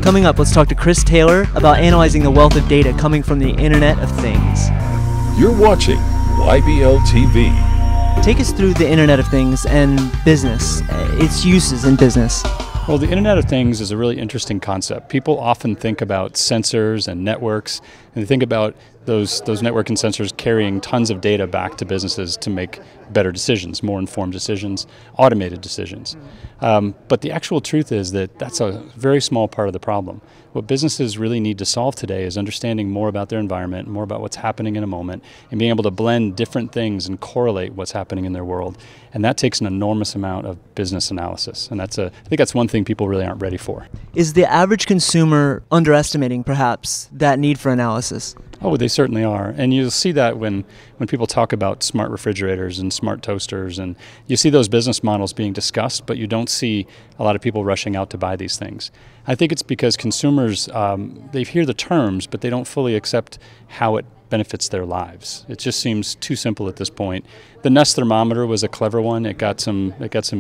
Coming up, let's talk to Chris Taylor about analyzing the wealth of data coming from the Internet of Things. You're watching YBL TV. Take us through the Internet of Things and business, its uses in business. Well, the Internet of Things is a really interesting concept. People often think about sensors and networks, and they think about those network and sensors carrying tons of data back to businesses to make better decisions, more informed decisions, automated decisions. But the actual truth is that that's a very small part of the problem. What businesses really need to solve today is understanding more about their environment, more about what's happening in a moment, and being able to blend different things and correlate what's happening in their world. And that takes an enormous amount of business analysis. And I think that's one thing people really aren't ready for. Is the average consumer underestimating, perhaps, that need for analysis? Oh, they certainly are. And you'll see that when people talk about smart refrigerators and smart toasters, and you see those business models being discussed, but you don't see a lot of people rushing out to buy these things. I think it's because consumers, they hear the terms, but they don't fully accept how it benefits their lives. It just seems too simple at this point. The Nest thermometer was a clever one. It got some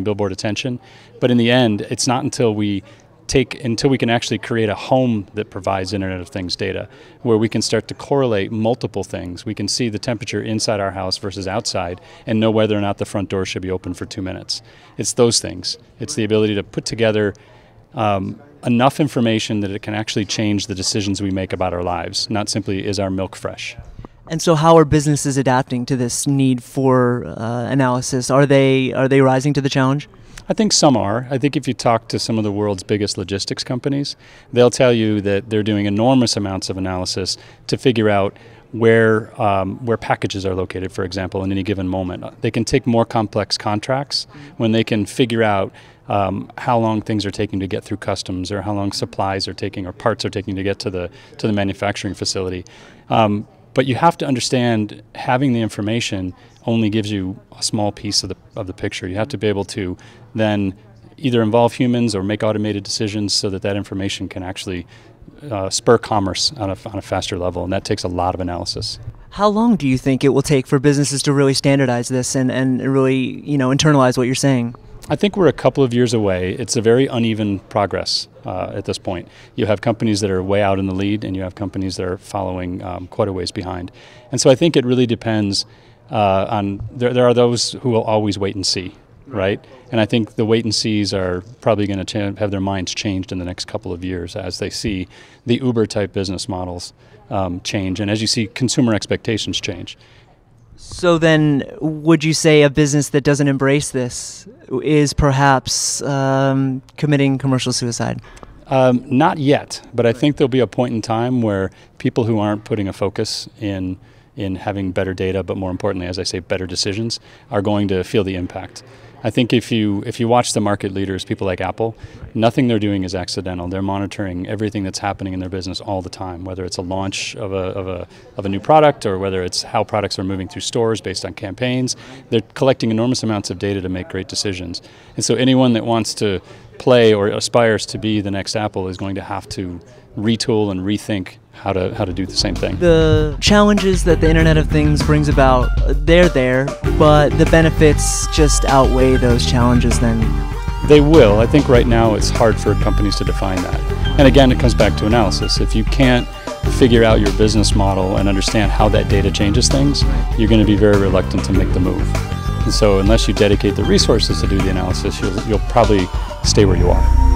billboard attention, but in the end, it's not until we can actually create a home that provides Internet of Things data, where we can start to correlate multiple things. We can see the temperature inside our house versus outside and know whether or not the front door should be open for 2 minutes. It's those things. It's the ability to put together enough information that it can actually change the decisions we make about our lives, not simply is our milk fresh. And so how are businesses adapting to this need for analysis? Are they rising to the challenge? I think some are. I think if you talk to some of the world's biggest logistics companies, they'll tell you that they're doing enormous amounts of analysis to figure out where packages are located, for example, in any given moment. They can take more complex contracts when they can figure out how long things are taking to get through customs, or how long supplies are taking, or parts are taking to get to the manufacturing facility. But you have to understand, having the information only gives you a small piece of the picture. You have to be able to then either involve humans or make automated decisions so that information can actually spur commerce on a faster level, and that takes a lot of analysis. How long do you think it will take for businesses to really standardize this and really, internalize what you're saying? I think we're a couple of years away. It's a very uneven progress at this point. You have companies that are way out in the lead, and you have companies that are following quite a ways behind. And so I think it really depends on, there are those who will always wait and see, right? And I think the wait and sees are probably going to have their minds changed in the next couple of years as they see the Uber-type business models change, and as you see consumer expectations change. So then, would you say a business that doesn't embrace this is perhaps committing commercial suicide? Not yet, but I think there'll be a point in time where people who aren't putting a focus in having better data, but more importantly, as I say, better decisions, are going to feel the impact. I think if you watch the market leaders, people like Apple, nothing they're doing is accidental. They're monitoring everything that's happening in their business all the time, whether it's a launch of a new product, or whether it's how products are moving through stores based on campaigns. They're collecting enormous amounts of data to make great decisions. And so anyone that wants to play or aspires to be the next Apple is going to have to retool and rethink how to do the same thing. The challenges that the Internet of Things brings about, they're there, but the benefits just outweigh those challenges then? They will. I think right now it's hard for companies to define that. And again, it comes back to analysis. If you can't figure out your business model and understand how that data changes things, you're going to be very reluctant to make the move. And so unless you dedicate the resources to do the analysis, you'll probably stay where you are.